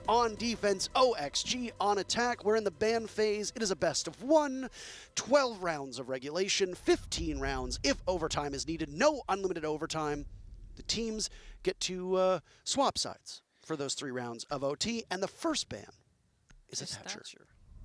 on defense, OXG on attack. We're in the ban phase. It is a best of 1, 12 rounds of regulation, 15 rounds if overtime is needed. No unlimited overtime. The teams get to swap sides for those 3 rounds of OT, and the first ban is a Thatcher.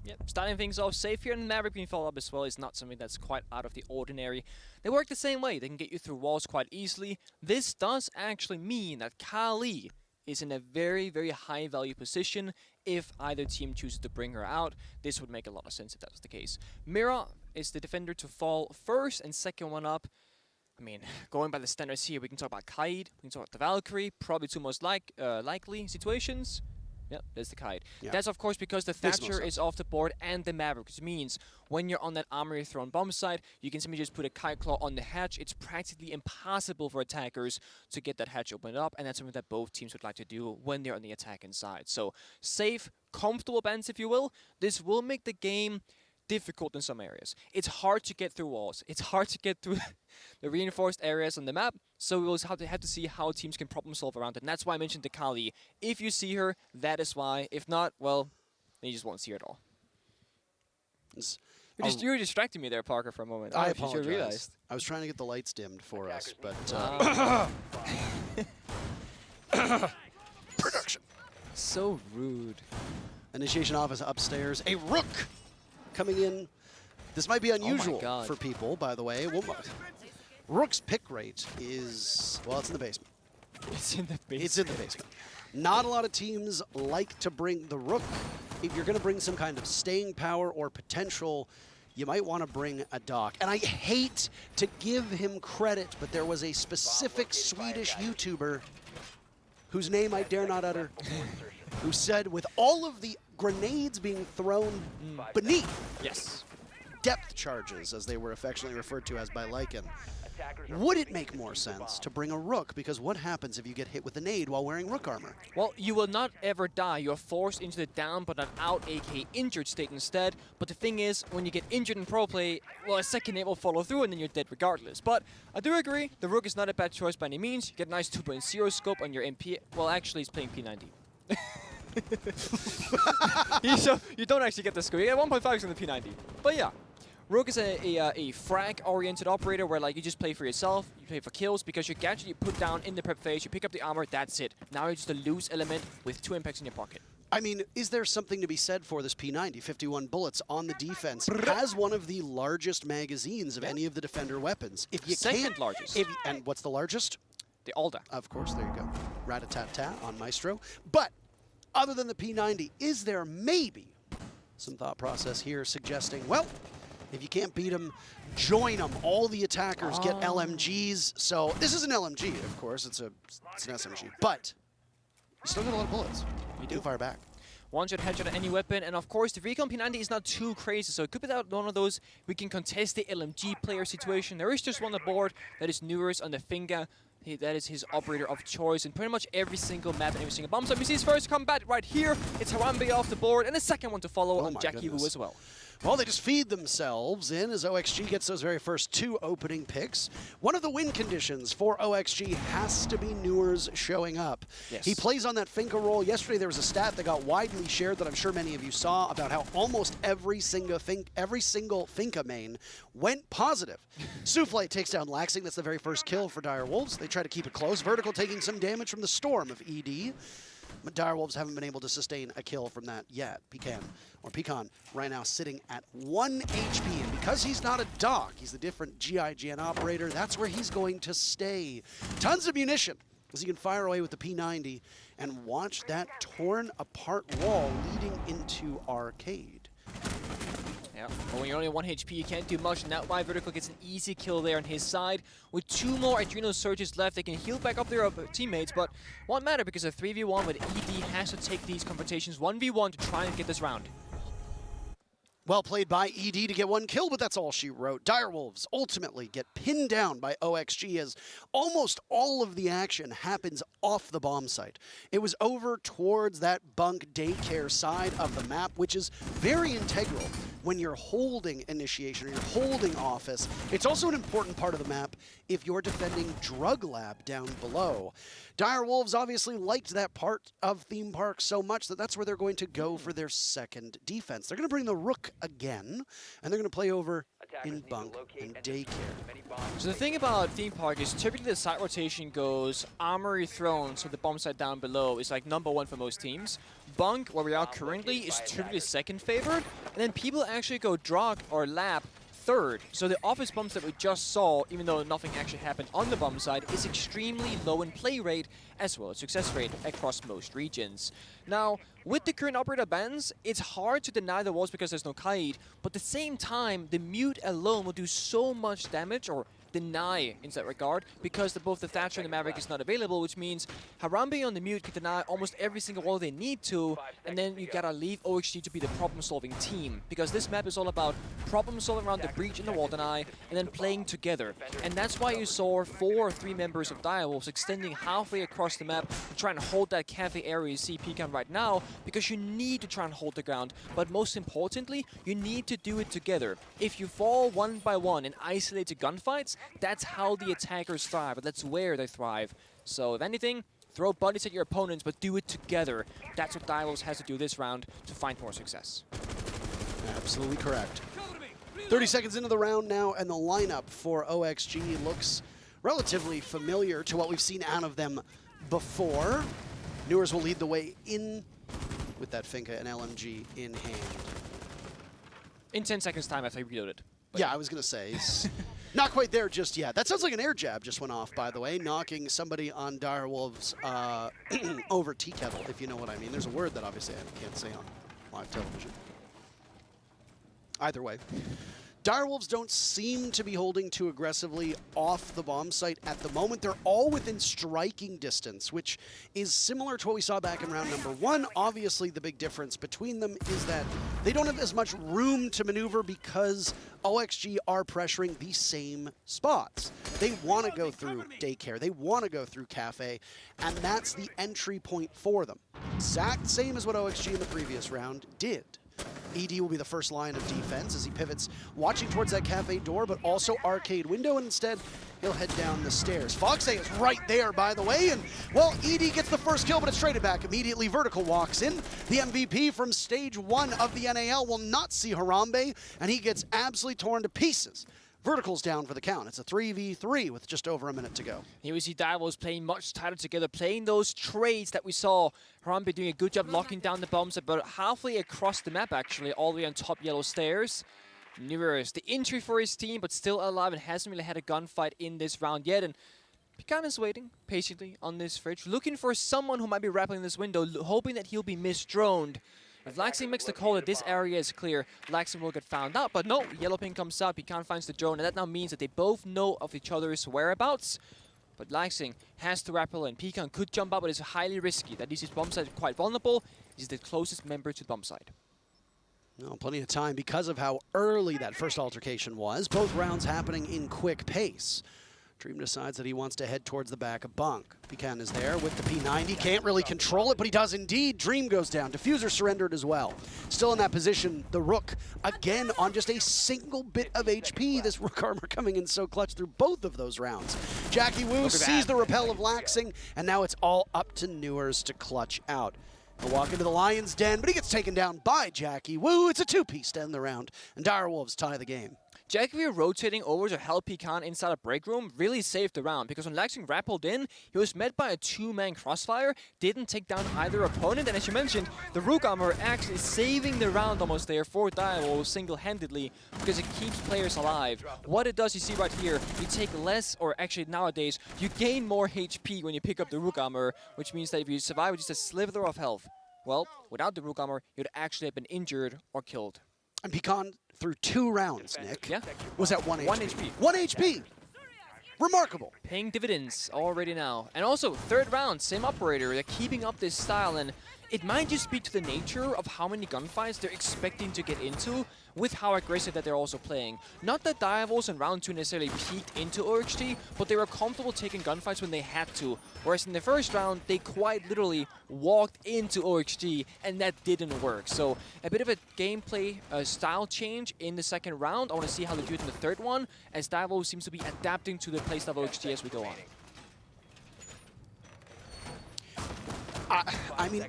Yep, starting things off safe here, and Maverick being followed up as well is not something that's quite out of the ordinary. They work the same way. They can get you through walls quite easily. This does actually mean that Kali is in a very, very high value position if either team chooses to bring her out. This would make a lot of sense if that was the case. Mira is the defender to fall first, and second one up. I mean, going by the standards here, we can talk about Kaid, we can talk about the Valkyrie, probably two most likely situations. Yep, there's the Kaid. Yeah. That's of course because the Thatcher is off the board and the Maverick, which means when you're on that Armory thrown bomb site, you can simply just put a Kaid Claw on the hatch. It's practically impossible for attackers to get that hatch opened up, and that's something that both teams would like to do when they're on the attacking side. So safe, comfortable bans, if you will. This will make the game difficult in some areas. It's hard to get through walls. It's hard to get through the reinforced areas on the map. So we'll have to see how teams can problem solve around it. And that's why I mentioned the Kali. If you see her, that is why. If not, well, then you just won't see her at all. You were distracting me there, Parker, for a moment. I apologize. I was trying to get the lights dimmed for us, but production. So rude. Initiation office upstairs. A rook coming in. This might be unusual for people, by the way. Rook's pick rate is, well, it's in the basement. It's in the basement. It's in the basement. Not a lot of teams like to bring the rook. If you're going to bring some kind of staying power or potential, you might want to bring a Doc. And I hate to give him credit, but there was a specific Swedish YouTuber whose name I dare not utter, who said with all of the grenades being thrown beneath depth charges, as they were affectionately referred to as by Lycan, would it make more sense to bring a rook? Because what happens if you get hit with a nade while wearing rook armor? Well, you will not ever die. You're forced into the down but not out, aka injured state instead. But the thing is, when you get injured in pro play, well, a second nade will follow through and then you're dead regardless. But I do agree, the rook is not a bad choice by any means. You get a nice 2.0 scope on your MP. Well, actually, he's playing P90. You don't actually get the scope. You get 1.5 on the P90. But yeah. Rook is a frag-oriented operator where like you just play for yourself, you play for kills, because your gadget you put down in the prep phase, you pick up the armor, that's it. Now you're just a loose element with 2 impacts in your pocket. I mean, is there something to be said for this P90? 51 bullets on the defense. Has one of the largest magazines of any of the defender weapons. If you Second largest. And what's the largest? The Alda. Of course, there you go. Rat-a-tat-tat on Maestro. But other than the P90, is there maybe some thought process here suggesting, well, if you can't beat them, join them. All the attackers get LMGs. So this is an LMG, of course. It's an SMG. But you still get a lot of bullets. You do fire back. One-shot headshot at any weapon. And of course, the recon P90 is not too crazy. So it could be that one of those we can contest the LMG player situation. There is just one on the board that is Newers on the finger. That is his operator of choice in pretty much every single map and every single bomb. So we see his first combat right here. It's Harambe off the board. And a second one to follow on Jackie Wu as well. Well, they just feed themselves in as OXG gets those very first 2 opening picks. One of the win conditions for OXG has to be Newers showing up. Yes. He plays on that Finka roll. Yesterday there was a stat that got widely shared that I'm sure many of you saw about how almost every single Finka main went positive. Souffle takes down Laxing. That's the very first kill for Dire Wolves. They try to keep it close. Vertical taking some damage from the Storm of ED. But Dire Wolves haven't been able to sustain a kill from that yet. Pecan right now sitting at 1 HP. And because he's not a Doc, he's the different GIGN operator, that's where he's going to stay. Tons of munition as he can fire away with the P90 and watch that torn apart wall leading into Arcade. Yeah, but when you're only 1 HP, you can't do much, and that's why Vertical gets an easy kill there on his side. With 2 more Adrenal Surges left, they can heal back up their teammates, but won't matter because a 3v1 with ED has to take these confrontations 1v1 to try and get this round. Well played by ED to get 1 kill, but that's all she wrote. Dire Wolves ultimately get pinned down by OXG as almost all of the action happens off the bomb site. It was over towards that bunk daycare side of the map, which is very integral when you're holding initiation or you're holding office. It's also an important part of the map if you're defending Drug Lab down below. Dire Wolves obviously liked that part of Theme Park so much that that's where they're going to go for their second defense. They're going to bring the Rook again, and they're going to play over in Bunk and Daycare. So the thing about Theme Park is typically the side rotation goes Armory Throne, so the bomb site down below is like #1 for most teams. Bunk, where we are currently, is typically second favored, and then people actually go Drog or Lab third. So the office bombs that we just saw, even though nothing actually happened on the bomb side, is extremely low in play rate as well as success rate across most regions. Now, with the current operator bans, it's hard to deny the walls because there's no kite, but at the same time, the mute alone will do so much damage, or deny in that regard, because both the Thatcher and the Maverick is not available, which means Harambe on the mute can deny almost every single wall they need to, and then you gotta leave OXG to be the problem-solving team, because this map is all about problem-solving around the breach and the wall deny, and then playing together. And that's why you saw 4 or 3 members of Dire Wolves extending halfway across the map to try and hold that cafe area you see Pecan right now, because you need to try and hold the ground, but most importantly, you need to do it together. If you fall one by one in isolated gunfights, that's how the attackers thrive, and that's where they thrive. So if anything, throw bodies at your opponents, but do it together. That's what Dire Wolves has to do this round to find more success. Absolutely correct. 30 seconds into the round now, and the lineup for OXG looks relatively familiar to what we've seen out of them before. Newers will lead the way in with that Finka and LMG in hand. In 10 seconds time after I reloaded. Yeah, I was going to say. Not quite there just yet. That sounds like an air jab just went off, by the way, knocking somebody on Dire Wolves over tea kettle, if you know what I mean. There's a word that obviously I can't say on live television. Either way. Dire Wolves don't seem to be holding too aggressively off the bomb site at the moment. They're all within striking distance, which is similar to what we saw back in round #1. Obviously, the big difference between them is that they don't have as much room to maneuver because OXG are pressuring the same spots. They want to go through Daycare. They want to go through Cafe, and that's the entry point for them. Exact same as what OXG in the previous round did. ED will be the first line of defense as he pivots, watching towards that cafe door, but also arcade window, and instead he'll head down the stairs. Foxay is right there, by the way, and, well, ED gets the first kill, but it's traded back immediately. Vertical walks in. The MVP from stage 1 of the NAL will not see Harambe, and he gets absolutely torn to pieces. Vertical's down for the count. It's a 3v3 with just over a minute to go. Here we see Dire Wolves playing much tighter together, playing those trades that we saw. Harambe doing a good job locking down the bombs about halfway across the map, actually, all the way on top yellow stairs. Newers, the injury for his team, but still alive and hasn't really had a gunfight in this round yet. And Pecan is waiting patiently on this fridge, looking for someone who might be rappelling this window, hoping that he'll be misdroned. If Laxing makes the call that this area is clear, Laxing will get found out. But no, Yellow Pin comes out, Pecan finds the drone, and that now means that they both know of each other's whereabouts. But Laxing has to rappel in. Pecan could jump out, but it's highly risky. That leaves his bomb site quite vulnerable. He's the closest member to the bomb site. No, plenty of time because of how early that first altercation was. Both rounds happening in quick pace. Dream decides that he wants to head towards the back of Bunk. Pecan is there with the P90. Can't really control it, but he does indeed. Dream goes down. Diffuser surrendered as well. Still in that position, the Rook, again on just a single bit of HP. This Rook armor coming in so clutch through both of those rounds. Jackie Wu sees the repel of Laxing, and now it's all up to Newers to clutch out. He'll walk into the Lion's Den, but he gets taken down by Jackie Wu. It's a 2-piece to end the round, and Dire Wolves tie the game. Jackie rotating over to help Pecan inside a break room really saved the round, because when Laxing rappelled in, he was met by a 2-man crossfire, didn't take down either opponent, and as you mentioned, the Rook armor actually saving the round almost there for Dire Wolves single-handedly, because it keeps players alive. What it does, you see right here, you take less, or actually nowadays, you gain more HP when you pick up the Rook armor, which means that if you survive with just a sliver of health, well, without the Rook armor, you'd actually have been injured or killed. And Pecan through 2 rounds, Nick, was at 1 HP. 1 HP. 1 HP! Remarkable. Paying dividends already now. And also, 3rd round, same operator. They're keeping up this style, and it might just be to the nature of how many gunfights they're expecting to get into with how aggressive that they're also playing. Not that DarkZero in round 2 necessarily peeked into OXG, but they were comfortable taking gunfights when they had to. Whereas in the first round, they quite literally walked into OXG, and that didn't work. So a bit of a gameplay style change in the second round. I want to see how they do it in the third one, as DarkZero seems to be adapting to the playstyle of OXG as we go on. I mean,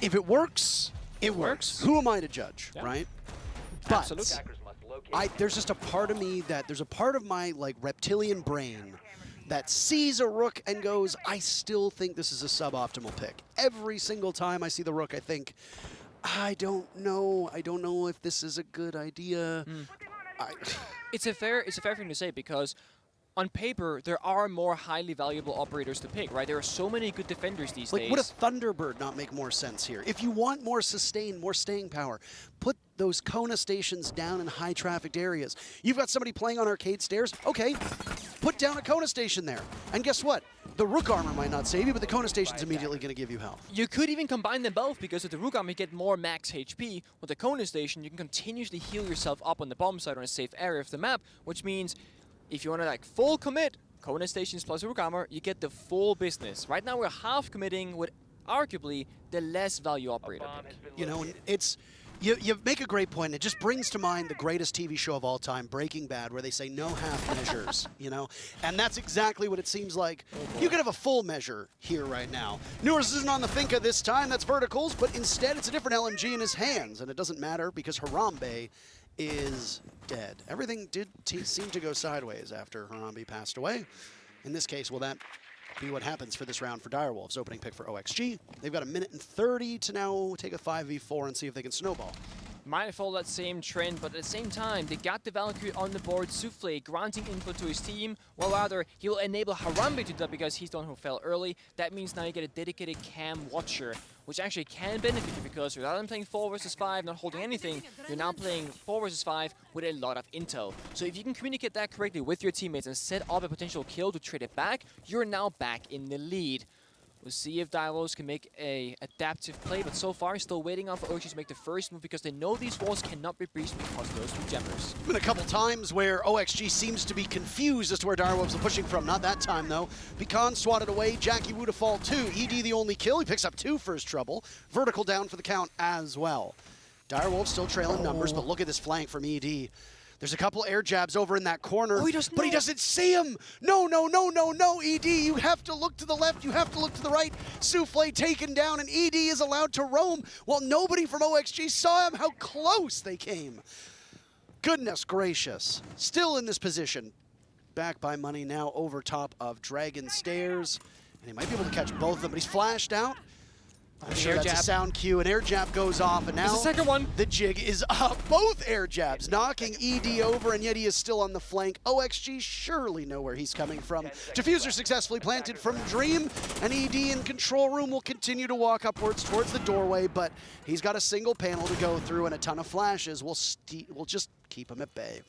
if it works, it works. Who am I to judge, right? But there's just a part of me there's a part of my like reptilian brain that sees a rook and goes, I still think this is a suboptimal pick. Every single time I see the rook, I think, I don't know if this is a good idea. It's a fair thing to say, because on paper, there are more highly valuable operators to pick, right? There are so many good defenders these days. Would a Thunderbird not make more sense here? If you want more sustain, more staying power, put those Kona stations down in high-trafficked areas. You've got somebody playing on arcade stairs? Okay, put down a Kona station there. And guess what? The Rook armor might not save you, but the Kona station's immediately going to give you health. You could even combine them both, because with the Rook armor you get more max HP. With the Kona station, you can continuously heal yourself up on the bomb site on a safe area of the map, which means if you want to like full commit Kona stations plus Rook armor, you get the full business. Right now we're half committing with arguably the less value operator pick. You know, it's you make a great point. It just brings to mind the greatest TV show of all time, Breaking Bad, where they say no half measures, you know? And that's exactly what it seems like. You could have a full measure here right now. Newers isn't on the Finca this time, that's verticals, but instead it's a different LMG in his hands, and it doesn't matter because Harambe is dead. Everything did seem to go sideways after Harambe passed away. In this case, will that be what happens for this round for Direwolves? Opening pick for OXG. They've got 1:30 to now take a 5v4 and see if they can snowball. Might follow that same trend, but at the same time, they got the Valkyrie on the board. Souffle granting info to his team. Well, rather, he will enable Harambe to do that because he's the one who fell early. That means now you get a dedicated cam watcher, which actually can benefit you, because rather than playing 4 versus 5, not holding anything, you're now playing 4 versus 5 with a lot of intel. So if you can communicate that correctly with your teammates and set up a potential kill to trade it back, you're now back in the lead. We'll see if DarkZero can make a adaptive play, but so far still waiting on for OXG to make the first move, because they know these walls cannot be breached because of those 2 jammers. Been a couple times where OXG seems to be confused as to where Direwolves are pushing from. Not that time though. Pecan swatted away, Jackie Wu to fall 2. ED the only kill, he picks up 2 for his trouble. Vertical down for the count as well. Direwolves still trailing numbers, but look at this flank from ED. There's a couple air jabs over in that corner, but he doesn't see him. No, ED, you have to look to the left, you have to look to the right. Souffle taken down, and ED is allowed to roam while nobody from OXG saw him. How close they came. Goodness gracious. Still in this position. Back by money now over top of Dragon Stairs. And he might be able to catch both of them, but he's flashed out. I'm sure that's a sound cue. An air jab goes off, and now the second one. The jig is up. Both air jabs knocking ED over, and yet he is still on the flank. OXG surely know where he's coming from. Diffuser successfully planted from Dream, and ED in control room will continue to walk upwards towards the doorway, but he's got a single panel to go through, and a ton of flashes will just keep him at bay.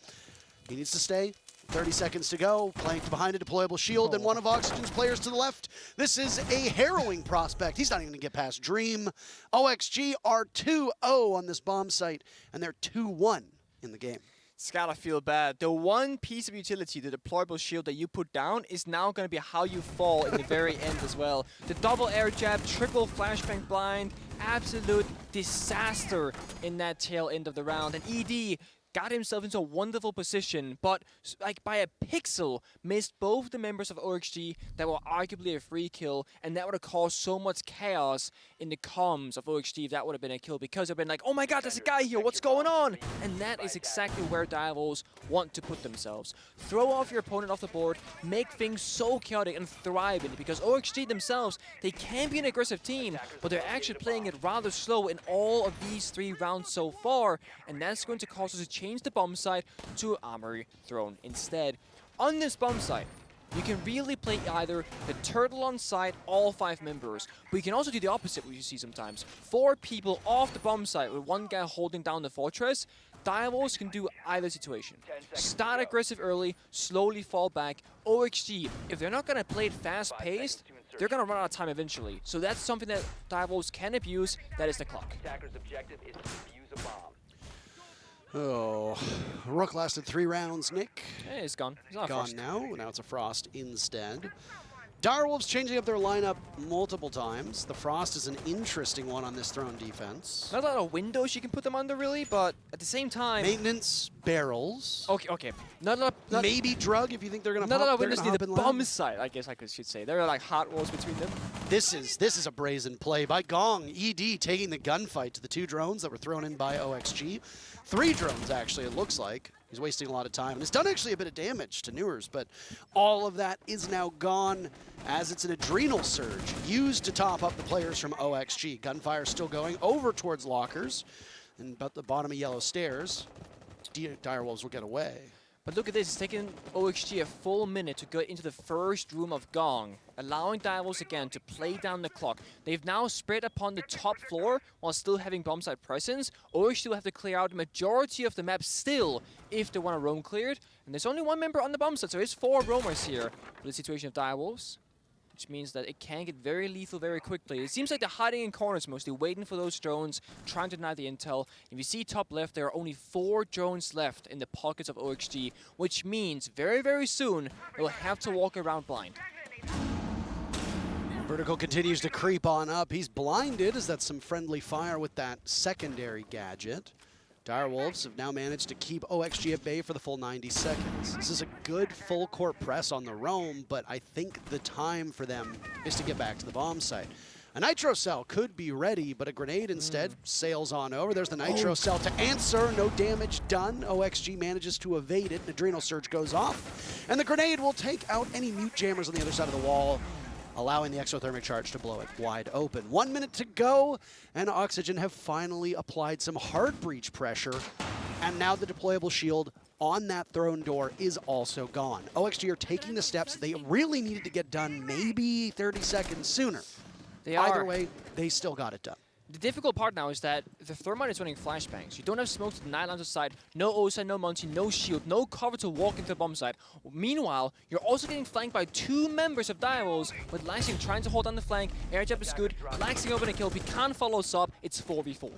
He needs to stay. 30 seconds to go, flanked behind a deployable shield, and one of Oxygen's players to the left. This is a harrowing prospect. He's not even gonna get past Dream. OXG are 2-0 on this bomb site, and they're 2-1 in the game. It's gotta feel bad. The one piece of utility, the deployable shield that you put down, is now gonna be how you fall in the very end as well. The double air jab, triple flashbang blind, absolute disaster in that tail end of the round. And ED got himself into a wonderful position, but like by a pixel, missed both the members of OXG that were arguably a free kill, and that would have caused so much chaos in the comms of OXG if that would have been a kill, because they've been like, oh my god, there's a guy here, what's going on? And that is exactly where DarkZero want to put themselves. Throw off your opponent off the board, make things so chaotic and thrive in it, because OXG themselves, they can be an aggressive team, but they're actually playing it rather slow in all of these 3 rounds so far, and that's going to cause us to change the bomb site to Armory throne instead. On this bomb site, you can really play either the turtle on site, all 5 members, but you can also do the opposite, what you see sometimes. 4 people off the bomb site with 1 guy holding down the fortress. DarkZero can do either situation. Start aggressive early, slowly fall back. OXG, if they're not going to play it fast-paced, they're going to run out of time eventually. So that's something that Direwolves can abuse. That is the clock. Attacker's objective is to defuse a bomb. Oh, Rook lasted 3 rounds, Nick. Hey, it's gone. It's not Gone Frost. now. Now it's a Frost instead. Direwolves changing up their lineup multiple times. The Frost is an interesting one on this throne defense. Not a lot of windows you can put them under, really, but at the same time... Maintenance, barrels. Okay. Not a lot... Not, maybe drug if you think they're going to not pop. a lot of windows near hop the in bomb lab. side, I guess I should say. There are like hot walls between them. This is a brazen play by Gong. ED taking the gunfight to the 2 drones that were thrown in by OXG. 3 drones, actually, it looks like. He's wasting a lot of time. And it's done actually a bit of damage to Newers, but all of that is now gone as it's an adrenal surge used to top up the players from OXG. Gunfire still going over towards lockers and about the bottom of yellow stairs. Direwolves will get away. But look at this, it's taken OXG a full minute to go into the first room of Gong, allowing Direwolves again to play down the clock. They've now spread upon the top floor while still having bombsite presence. OXG will have to clear out the majority of the map still if they want a roam cleared. And there's only 1 member on the bombsite, so there's 4 roamers here for the situation of Direwolves, which means that it can get very lethal very quickly. It seems like they're hiding in corners mostly, waiting for those drones, trying to deny the intel. If you see top left, there are only 4 drones left in the pockets of OXG, which means very, very soon they'll have to walk around blind. Vertical continues to creep on up. He's blinded as that's some friendly fire with that secondary gadget. Direwolves have now managed to keep OXG at bay for the full 90 seconds. This is a good full court press on the roam, but I think the time for them is to get back to the bomb site. A nitro cell could be ready, but a grenade instead sails on over. There's the nitro cell to answer. No damage done. OXG manages to evade it. An adrenal surge goes off, and the grenade will take out any mute jammers on the other side of the wall, allowing the exothermic charge to blow it wide open. 1 minute to go, and Oxygen have finally applied some hard breach pressure, and now the deployable shield on that throne door is also gone. OXG are taking the steps they really needed to get done maybe 30 seconds sooner. Either way, they still got it done. The difficult part now is that the Thermite is running flashbangs. You don't have smoke to the 9 lines of sight, no OSA, no Monty, no shield, no cover to walk into the bomb site. Meanwhile, you're also getting flanked by 2 members of Direwolves, with Laxing trying to hold down the flank. Air jab is good. Laxing open a kill. Pecan follows up. It's 4v4.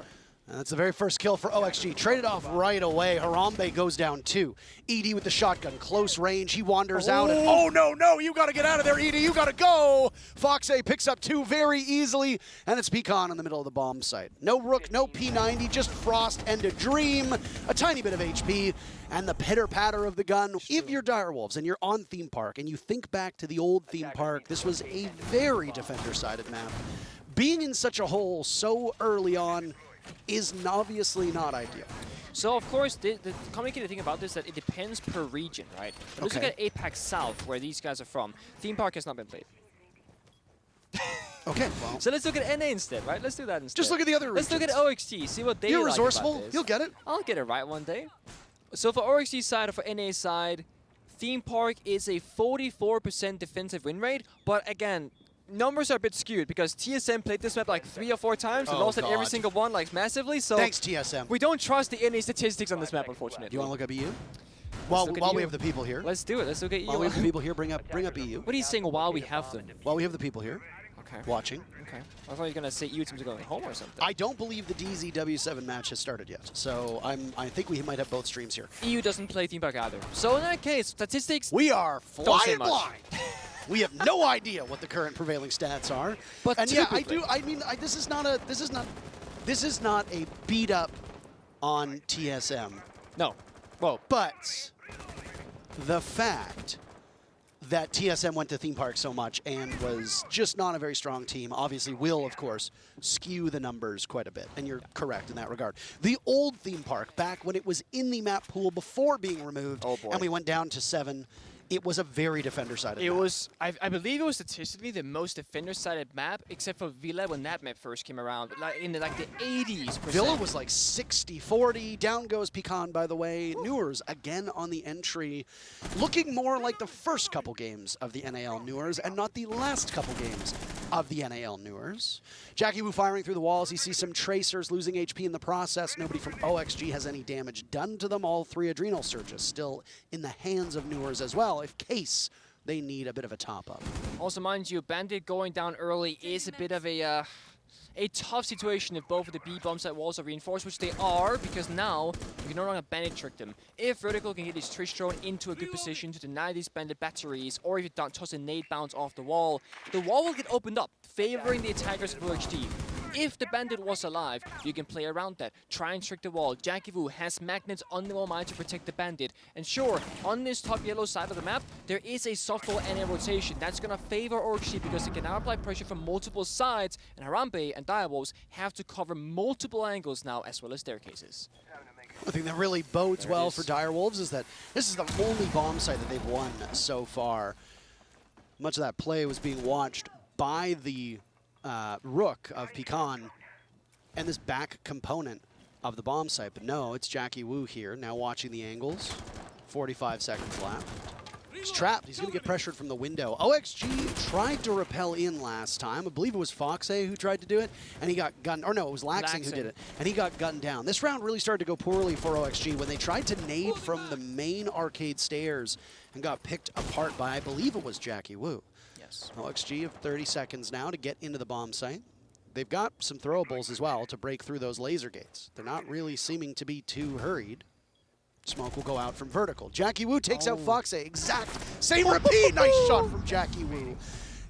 And that's the very first kill for OXG. Traded off right away. Harambe goes down 2. ED with the shotgun, close range. He wanders out. And, oh, no, you got to get out of there, ED. You got to go. Foxay picks up 2 very easily. And it's Pecan in the middle of the bomb site. No Rook, no P90, just Frost and a Dream. A tiny bit of HP. And the pitter-patter of the gun. If you're Direwolves and you're on Theme Park and you think back to the old Theme Park, this was a very defender-sided map. Being in such a hole so early on is obviously not ideal. So, of course, the complicated thing about this is that it depends per region, right? Let's look at APAC South, where these guys are from. Theme Park has not been played. Okay, well. So let's look at NA instead, right? Let's do that instead. Just look at the other regions. Let's look at OXG, see what they You're like resourceful. about this. You'll get it. I'll get it right one day. So for OXG side or for NA side, Theme Park is a 44% defensive win rate, but again, numbers are a bit skewed because TSM played this map like 3 or 4 times and lost at every single one like massively. So thanks, TSM. We don't trust the NA statistics on this map, unfortunately. Do you want to look up EU? While we have the people here. Let's do it. Let's look at EU. While we have the people here, bring up EU. What are you saying while we have them? While we have the people here. Okay. Watching. Okay. I thought you were going to say EU teams are going home or something. I don't believe the DZW7 match has started yet, so I think we might have both streams here. EU doesn't play Theme Park either. So in that case, statistics... We are flying much. blind. We have no idea what the current prevailing stats are. But and yeah, this is not a beat up on TSM. No. Well, but the fact that TSM went to Theme Park so much and was just not a very strong team obviously will, of course, skew the numbers quite a bit. And you're correct in that regard. The old Theme Park, back when it was in the map pool before being removed, and we went down to 7, it was a very defender-sided map. It was, I believe it was statistically the most defender-sided map, except for Villa when that map first came around, like in the 80s%. Villa was like 60-40. Down goes Pecan, by the way. Newers again on the entry, looking more like the first couple games of the NAL Newers and not the last couple games of the NAL Newers. Jackie Wu firing through the walls. He sees some tracers losing HP in the process. Nobody from OXG has any damage done to them. All 3 adrenal surges still in the hands of Newers as well, if case They need a bit of a top-up. Also, mind you, Bandit going down early is a bit of a tough situation if both of the B bomb site walls are reinforced, which they are, because now you can no longer Bandit trick them. If Vertical can get his Trish drone into a good position to deny these Bandit batteries, or if you toss a nade bounce off the wall will get opened up, favoring the attackers of OXG. If the Bandit was alive, you can play around that. Try and trick the wall. Jackie Wu has magnets on the wall mine to protect the Bandit. And sure, on this top yellow side of the map, there is a softball and a rotation. That's going to favor OXG because it can now apply pressure from multiple sides, and Harambe and Direwolves have to cover multiple angles now, as well as staircases. One thing that really bodes well for Direwolves is that this is the only bomb site that they've won so far. Much of that play was being watched by the Rook of Pecan and this back component of the bomb site. But no, it's Jackie Wu here, now watching the angles. 45 seconds left. He's trapped. He's going to get pressured from the window. OXG tried to rappel in last time. I believe it was Foxe who tried to do it, and he got gunned. Or no, it was Laxing who did it, and he got gunned down. This round really started to go poorly for OXG when they tried to nade from the main arcade stairs and got picked apart by, I believe it was Jackie Wu. Yes. OXG have 30 seconds now to get into the bomb site. They've got some throwables as well to break through those laser gates. They're not really seeming to be too hurried. Smoke will go out from Vertical. Jackie Wu takes out Foxe. Exact same repeat. Nice shot from Jackie Wu.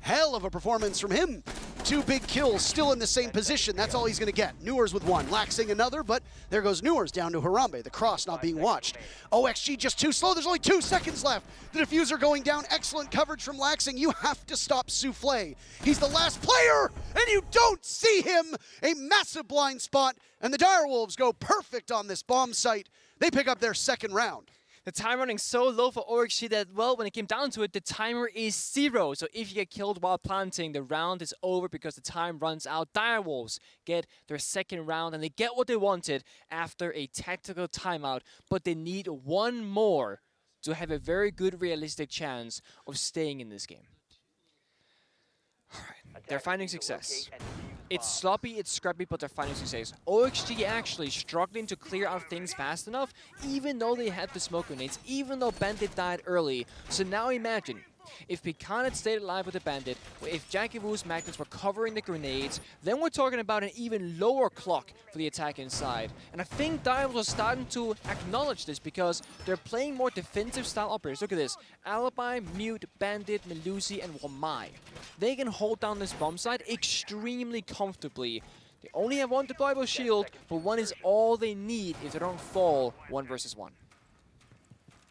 Hell of a performance from him. 2 big kills, still in the same position. That's all he's going to get. Newers with 1, Laxing another, but there goes Newers down to Harambe. The cross not being watched. OXG just too slow. There's only 2 seconds left. The diffuser going down. Excellent coverage from Laxing. You have to stop Souffle. He's the last player, and you don't see him. A massive blind spot, and the Direwolves go perfect on this bomb site. They pick up their second round. The time running so low for OXG that, well, when it came down to it, the timer is 0. So if you get killed while planting, the round is over because the time runs out. Direwolves get their second round, and they get what they wanted after a tactical timeout. But they need 1 more to have a very good, realistic chance of staying in this game. All right, they're finding success. It's sloppy, it's scrappy, but they're finding success. OXG actually struggling to clear out things fast enough, even though they had the smoke grenades, even though Bandit died early. So now imagine, if Pecan had stayed alive with the Bandit, if Jackie Wu's magnets were covering the grenades, then we're talking about an even lower clock for the attack inside. And I think Direwolves are starting to acknowledge this because they're playing more defensive style operators. Look at this. Alibi, Mute, Bandit, Melusi, and Wamai. They can hold down this bomb site extremely comfortably. They only have 1 deployable shield, but 1 is all they need if they don't fall 1 versus 1.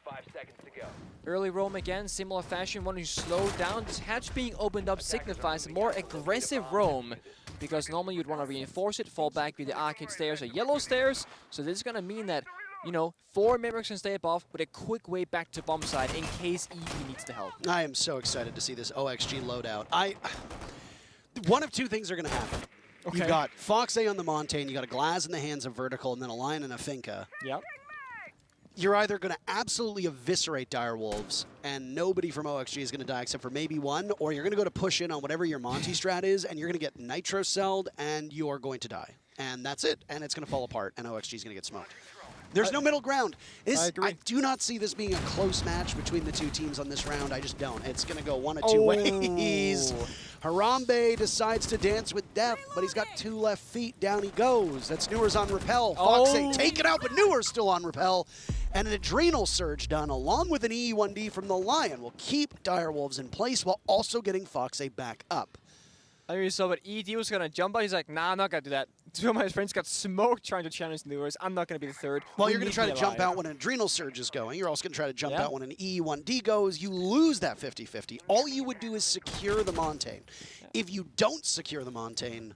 5 seconds to go. Early roam again, similar fashion, one who's slowed down. This hatch being opened up signifies a more aggressive roam, because normally you'd want to reinforce it, fall back with the arcade stairs or yellow stairs. So this is going to mean that, you know, 4 Mavericks can stay above with a quick way back to bomb side in case EV needs the help. I am so excited to see this OXG loadout. One of 2 things are going to happen. Okay. You've got Foxe on the Montaigne, you got a Glaz in the hands of Vertical, and then a Lion and a Finca. Yep. You're either going to absolutely eviscerate Direwolves, and nobody from OXG is going to die except for maybe 1, or you're going to go to push in on whatever your Monty strat is, and you're going to get nitro-celled, and you are going to die. And that's it, and it's going to fall apart, and OXG is going to get smoked. There's no middle ground. I do not see this being a close match between the 2 teams on this round. I just don't. It's going to go 1 of 2 ways. Harambe decides to dance with death, but he's got 2 left feet. Down he goes. That's Newers on rappel. Foxe take it out, but Newers still on rappel. And an adrenal surge done along with an E1D from the Lion will keep Direwolves in place while also getting Foxe back up. I mean, so but ED was going to jump out. He's like, nah, I'm not going to do that. 2 of my friends got smoked trying to challenge Newers. I'm not going to be the 3rd. Well, you're going to try to jump out when an adrenal surge is going. You're also going to try to jump out when an E1D goes. You lose that 50-50. All you would do is secure the Montaigne. If you don't secure the Montaigne,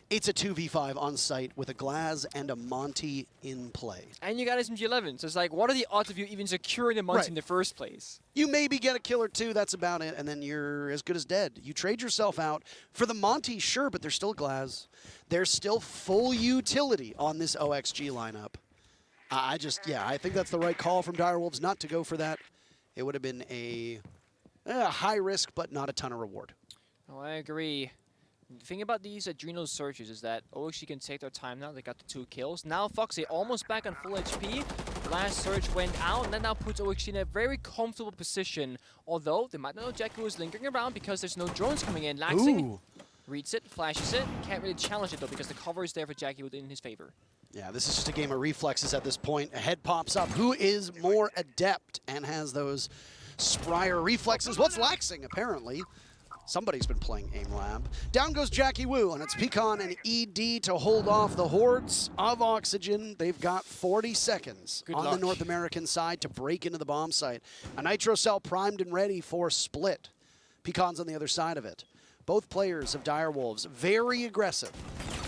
it's a 2v5 on site with a Glaz and a Monty in play. And you got SMG-11, so it's like, what are the odds of you even securing the Monty in the first place? You maybe get a kill or 2, that's about it, and then you're as good as dead. You trade yourself out. For the Monty, sure, but there's still Glaz. There's still full utility on this OXG lineup. I think that's the right call from Direwolves not to go for that. It would have been a high risk, but not a ton of reward. Oh, I agree. The thing about these adrenal searches is that OXG can take their time now. They got the 2 kills. Now Foxy almost back on full HP. Last search went out, and that now puts OXG in a very comfortable position. Although they might not know Jackie was lingering around because there's no drones coming in. Laxing reads it, flashes it. Can't really challenge it though because the cover is there for Jackie in his favor. Yeah, this is just a game of reflexes at this point. A head pops up. Who is more adept and has those sprier reflexes? What's Laxing, apparently? Somebody's been playing Aim Lab. Down goes Jackie Wu, and it's Pecan and ED to hold off the hordes of oxygen. They've got 40 seconds the North American side to break into the bomb site. A nitro cell primed and ready for split. Pecan's on the other side of it. Both players of Direwolves, very aggressive.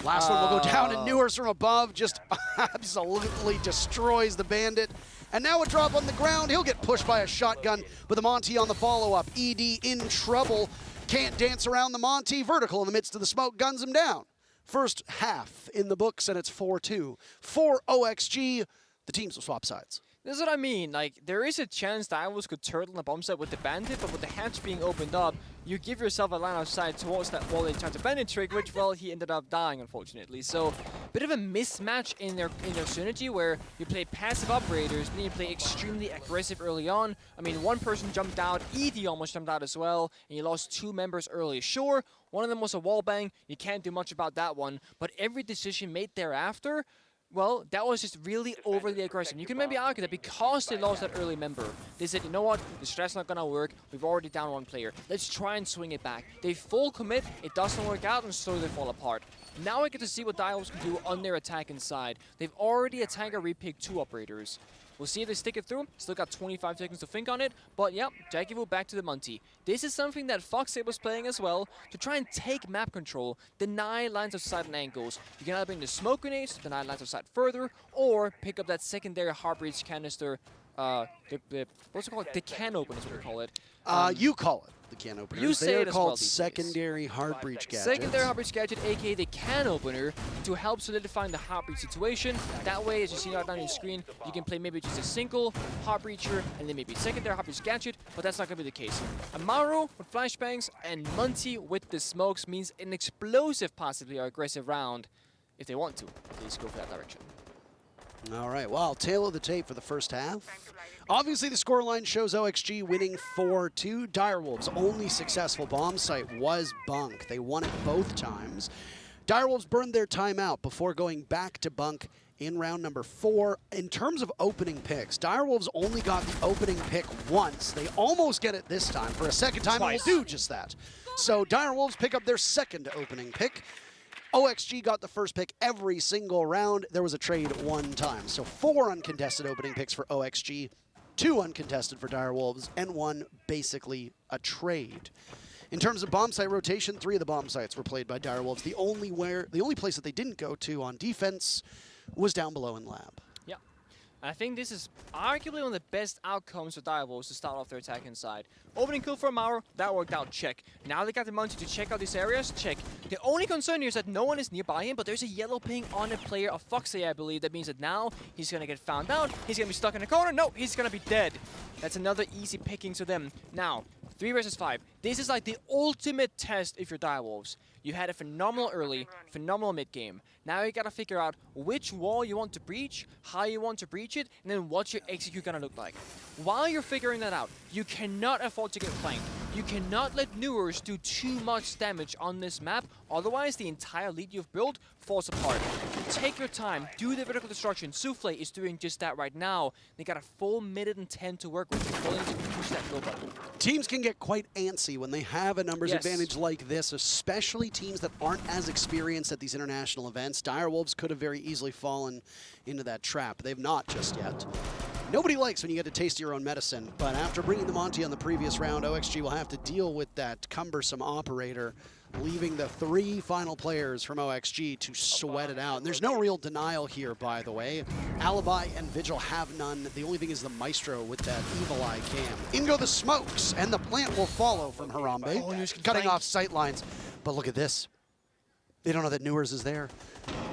Last one will go down, and Newers from above just absolutely destroys the bandit. And now a drop on the ground. He'll get pushed by a shotgun with a Monty on the follow-up. ED in trouble. Can't dance around the Monty. Vertical in the midst of the smoke, guns him down. First half in the books, and it's 4-2. For OXG, the teams will swap sides. This is what I mean. Like, there is a chance that Direwolves could turtle the bomb site with the bandit, but with the hatch being opened up, you give yourself a line of sight towards that wall they tried to bandit trick, which, well, he ended up dying, unfortunately. So, bit of a mismatch in their synergy where you play passive operators, then you play extremely aggressive early on. I mean, one person jumped out, ED almost jumped out as well, and you lost 2 members early. Sure, one of them was a wallbang, you can't do much about that one, but every decision made thereafter, well, that was just really overly aggressive. You can maybe argue that because they lost that early member, they said, you know what, the strat's not gonna work, we've already down 1 player, let's try and swing it back. They full commit, it doesn't work out, and slowly they fall apart. Now I get to see what Direwolves can do on their attack inside. They've already attacked and repicked 2 operators. We'll see if they stick it through. Still got 25 seconds to think on it. But yeah, Jackie will back to the Monty. This is something that FURIA was playing as well to try and take map control, deny lines of sight and angles. You can either bring the smoke grenades to deny lines of sight further, or pick up that secondary heartbreach canister. What's it called? The can opener is what we call it. You call it the can opener. You say it as well called secondary heart breach gadgets. Secondary heart breach gadget, aka the can opener, to help solidifying the heart breach situation. That way, as you see right down your screen, you can play maybe just a single heart breacher and then maybe secondary heart breach gadget, but that's not going to be the case. Amaru with flashbangs and Monty with the smokes means an explosive, possibly, or aggressive round. If they want to, please go for that direction. All right, well, tail of the tape for the first half. Obviously, the scoreline shows OXG winning 4-2. Direwolves' only successful bomb site was Bunk. They won it both times. Direwolves burned their timeout before going back to Bunk in round number 4. In terms of opening picks, Direwolves only got the opening pick once. They almost get it this time. For a second time, they'll do just that. So Direwolves pick up their second opening pick. OXG got the first pick every single round. There was a trade 1 time. So 4 uncontested opening picks for OXG, 2 uncontested for Direwolves, and 1 basically a trade. In terms of bomb site rotation, 3 of the bomb sites were played by Direwolves. The only place that they didn't go to on defense was down below in lab. Yeah. I think this is arguably one of the best outcomes for Direwolves to start off their attack inside. Opening kill for Amaru, that worked out, check. Now they got the Monty to check out these areas, check. The only concern here is that no one is nearby him, but there's a yellow ping on a player of FURIA, I believe. That means that now he's going to get found out, he's going to be stuck in a corner, no, he's going to be dead. That's another easy picking to them. Now, 3 versus 5. This is like the ultimate test if you're Direwolves. You had a phenomenal early, phenomenal mid game. Now you gotta figure out which wall you want to breach, how you want to breach it, and then what your execute gonna look like. While you're figuring that out, you cannot afford to get flanked. You cannot let Newers do too much damage on this map, otherwise the entire lead you've built falls apart. Take your time, do the vertical destruction. Souffle is doing just that right now. They got a full minute and 10 to work with. They're going to push that go button. Teams can get quite antsy when they have a numbers advantage like this, especially teams that aren't as experienced at these international events. Direwolves could have very easily fallen into that trap. They've not just yet. Nobody likes when you get to taste your own medicine, but after bringing the Monty on the previous round, OXG will have to deal with that cumbersome operator, leaving the 3 final players from OXG to sweat it out. And there's no real denial here, by the way. Alibi and Vigil have none. The only thing is the Maestro with that Evil Eye cam. In go the smokes, and the plant will follow from Harambe, cutting off sight lines. But look at this. They don't know that Newers is there.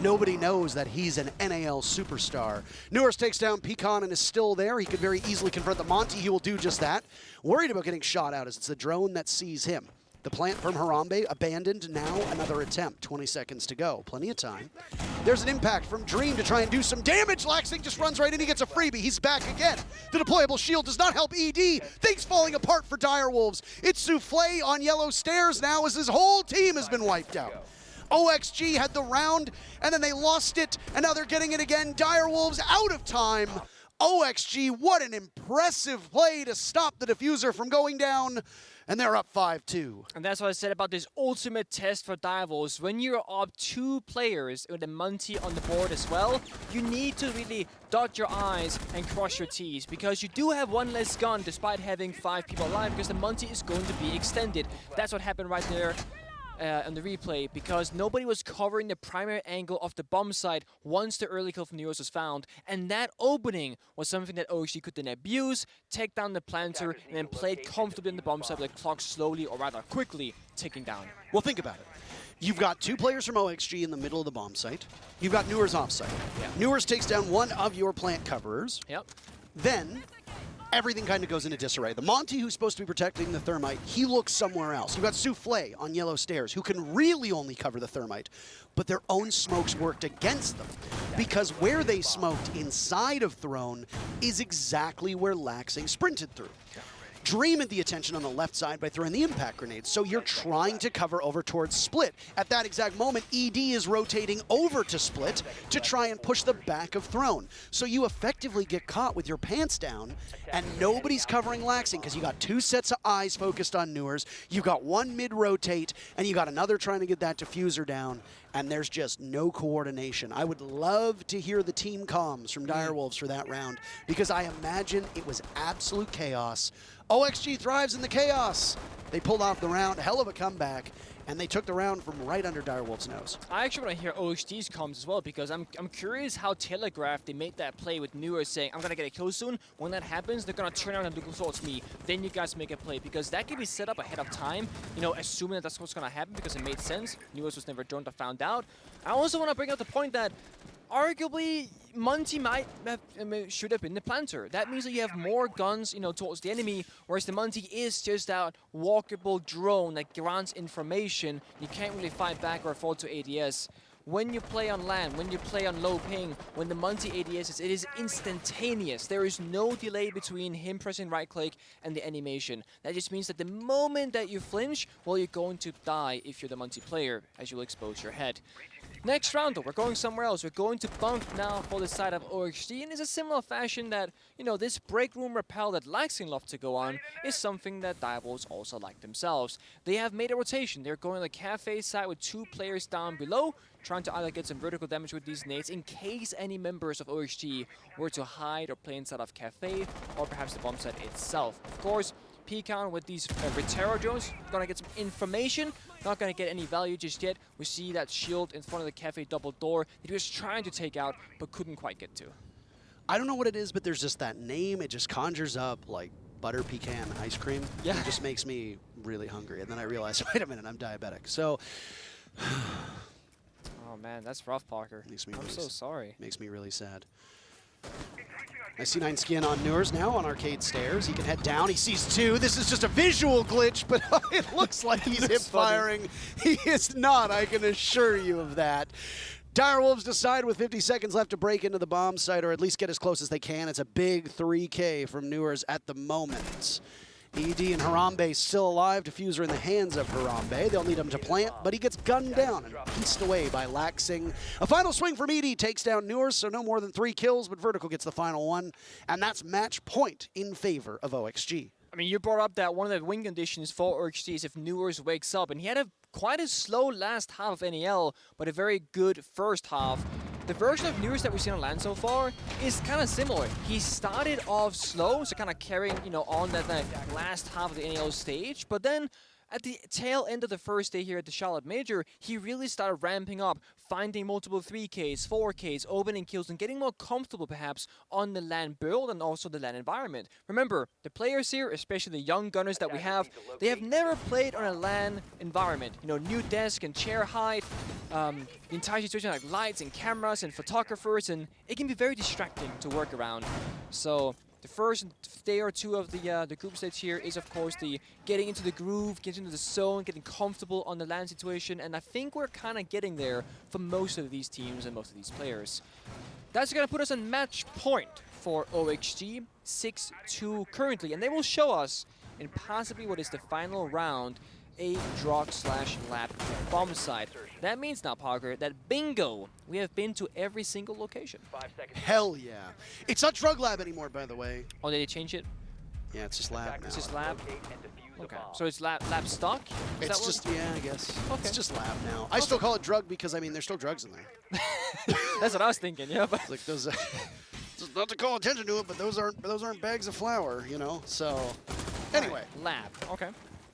Nobody knows that he's an NAL superstar. Newers takes down Pecan and is still there. He could very easily confront the Monty. He will do just that. Worried about getting shot out as it's the drone that sees him. The plant from Harambe abandoned. Now another attempt. 20 seconds to go. Plenty of time. There's an impact from Dream to try and do some damage. Laxing just runs right in. He gets a freebie. He's back again. The deployable shield does not help ED. Things falling apart for Direwolves. It's Souffle on yellow stairs now as his whole team has been wiped out. OXG had the round, and then they lost it, and now they're getting it again. Direwolves out of time. OXG, what an impressive play to stop the diffuser from going down, and they're up 5-2. And that's what I said about this ultimate test for Direwolves. When you're up 2 players with a Monty on the board as well, you need to really dot your I's and cross your T's, because you do have one less gun despite having 5 people alive, because the Monty is going to be extended. That's what happened right there. On the replay, because nobody was covering the primary angle of the bomb site once the early kill from Neos was found, and that opening was something that OXG could then abuse, take down the planter, and then play comfortably in the bomb site with the clock slowly, or rather quickly, ticking down. Well, think about it. You've got 2 players from OXG in the middle of the bomb site. You've got Newers offsite. Yeah. Newers takes down one of your plant coverers. Yep. Then everything kind of goes into disarray. The Monty, who's supposed to be protecting the thermite, he looks somewhere else. You've got Souffle on yellow stairs, who can really only cover the thermite, but their own smokes worked against them, because where they smoked inside of Throne is exactly where Laxing sprinted through. Dream at the attention on the left side by throwing the impact grenades, so you're trying to cover over towards Split. At that exact moment, ED is rotating over to Split to try and push the back of Throne. So you effectively get caught with your pants down, and nobody's covering Laxing, because you got 2 sets of eyes focused on Newers, you got 1 mid-rotate, and you got another trying to get that diffuser down, and there's just no coordination. I would love to hear the team comms from Direwolves for that round, because I imagine it was absolute chaos. OXG thrives in the chaos. They pulled off the round, hell of a comeback, and they took the round from right under Direwolves' nose. I actually want to hear OXG's comms as well, because I'm curious how telegraphed they made that play with Newers saying, I'm going to get a kill soon. When that happens, they're going to turn around and look towards me. Then you guys make a play, because that can be set up ahead of time, you know, assuming that that's what's going to happen, because it made sense. Newers was never joined or found out. I also want to bring up the point that arguably, Monty should have been the planter. That means that you have more guns, you know, towards the enemy, whereas the Monty is just that walkable drone that grants information. You can't really fight back or fall to ADS. When you play on land, when you play on low ping, when the Monty ADS it is instantaneous. There is no delay between him pressing right click and the animation. That just means that the moment that you flinch, well, you're going to die if you're the Monty player, as you'll expose your head. Next round, though, we're going somewhere else. We're going to bunk now for the side of OXG, and it's a similar fashion that, you know, this break room rappel that Laxing loved to go on is something that Direwolves also like themselves. They have made a rotation. They're going on the cafe side with 2 players down below, trying to either get some vertical damage with these nades in case any members of OXG were to hide or play inside of cafe, or perhaps the bomb site itself. Of course, Pecan with these Retero drones, gonna get some information, not gonna get any value just yet. We see that shield in front of the cafe double door that he was trying to take out, but couldn't quite get to. I don't know what it is, but there's just that name, it just conjures up like butter pecan ice cream. Yeah. It just makes me really hungry, and then I realize, wait a minute, I'm diabetic. So, oh man, that's rough, Parker. I'm so sorry. Makes me really sad. I see 9 skin on Newers now on arcade stairs. He can head down. He sees 2. This is just a visual glitch, but it looks like he's hip firing. He is not, I can assure you of that. Direwolves decide with 50 seconds left to break into the bomb site, or at least get as close as they can. It's a big 3K from Newers at the moment. ED and Harambe still alive. Diffuser in the hands of Harambe. They'll need him to plant, but he gets gunned down and pieced away by Laxing. A final swing from ED takes down Newers, so no more than 3 kills, but Vertical gets the final one, and that's match point in favor of OXG. I mean, you brought up that one of the win conditions for OXG is if Newers wakes up, and he had quite a slow last half of NEL, but a very good first half. The version of Newers that we've seen on land so far is kind of similar. He started off slow, so kind of carrying, you know, on that last half of the NEL stage, but then at the tail end of the first day here at the Charlotte Major, he really started ramping up, finding multiple 3Ks, 4Ks, opening kills, and getting more comfortable perhaps on the LAN build and also the LAN environment. Remember, the players here, especially the young gunners that we have, they have never played on a LAN environment. You know, new desk and chair height, the entire situation like lights and cameras and photographers, and it can be very distracting to work around. So The first day or two of the group stage here is, of course, the getting into the groove, getting into the zone, getting comfortable on the land situation, and I think we're kind of getting there for most of these teams and most of these players. That's going to put us on match point for OXG, 6-2 currently, and they will show us in possibly what is the final round, a drug/lab bomb site. That means now, Parker, that bingo, we have been to every single location. 5 seconds. Hell yeah. It's not drug lab anymore, by the way. Oh, did they change it? Yeah, it's just lab now. It's just lab? Locate and defuse a Okay. bomb. So it's lab stock? Is It's that just, yeah, I guess. Okay. It's just lab now. I still call it drug because, I mean, there's still drugs in there. That's what I was thinking, yeah. But It's like those, just not to call attention to it, but those aren't bags of flour, you know? So, anyway. lab, okay.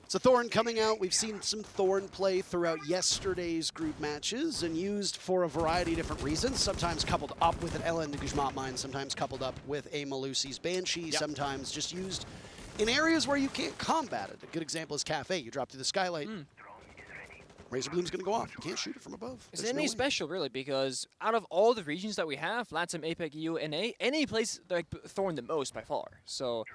So Thorn coming out. We've seen some Thorn play throughout yesterday's group matches and used for a variety of different reasons, sometimes coupled up with an Ella in the Guzmat mine, sometimes coupled up with a Malusi's Banshee, sometimes just used in areas where you can't combat it. A good example is Cafe. You drop through the skylight, Razor Bloom's going to go off. You can't shoot it from above. Is There's it no any way. special, really? Because out of all the regions that we have, Latam, APAC, EU, NA, any place like Thorn the most by far. So,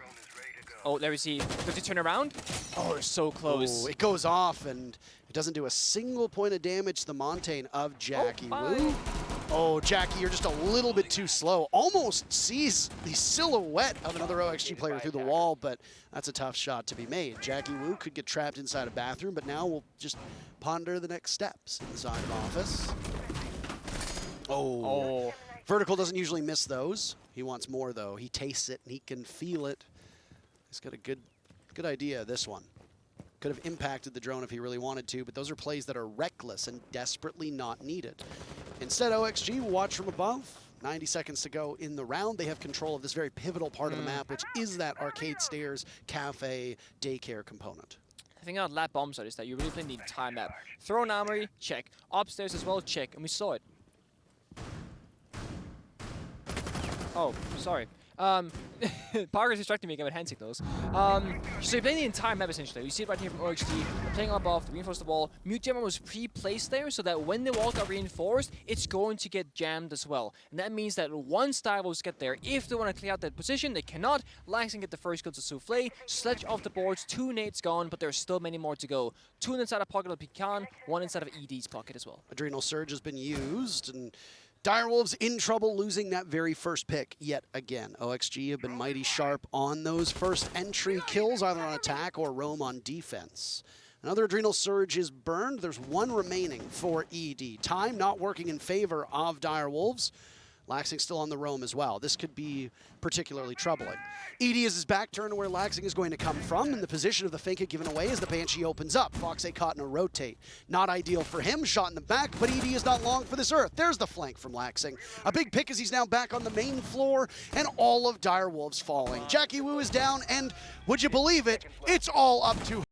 oh, there we see. Does he turn around? Oh, they're so close. Oh, it goes off, and it doesn't do a single point of damage to the Montaigne of Jackie Wu. Oh, Jackie, you're just a little bit too slow. Almost sees the silhouette of another OXG player through the wall, but that's a tough shot to be made. Jackie Wu could get trapped inside a bathroom, but now we'll just ponder the next steps inside an office. Oh. Vertical doesn't usually miss those. He wants more, though. He tastes it, and he can feel it. He's got a good idea, this one. Could have impacted the drone if he really wanted to, but those are plays that are reckless and desperately not needed. Instead, OXG will watch from above. 90 seconds to go in the round. They have control of this very pivotal part of the map, which is that arcade stairs, cafe, daycare component. The thing about lab bomb site is that you really need time map. Throw an armory, check. Upstairs as well, check. And we saw it. Oh, sorry. Parker's distracting me again with hand signals. So you're playing the entire map essentially. You see it right here from OXG. They're playing up off, reinforce the wall. Mute jammer was pre-placed there so that when the wall got reinforced, it's going to get jammed as well. And that means that once Direwolves get there, if they want to clear out that position, they cannot. Laxing get the first kill to Souffle. Sledge off the boards, 2 nades gone, but there's still many more to go. 2 inside of pocket of Pecan, 1 inside of ED's pocket as well. Adrenal Surge has been used, and Direwolves in trouble losing that very first pick yet again. OXG have been mighty sharp on those first entry kills, either on attack or roam on defense. Another Adrenal Surge is burned. There's 1 remaining for ED. Time not working in favor of Direwolves. Laxing still on the roam as well. This could be particularly troubling. ED is his back turn to where Laxing is going to come from, and the position of the Finka given away as the Banshee opens up. Foxay caught in a rotate. Not ideal for him, shot in the back, but ED is not long for this earth. There's the flank from Laxing. A big pick as he's now back on the main floor, and all of Direwolves falling. Jackie Wu is down, and would you believe it, it's all up to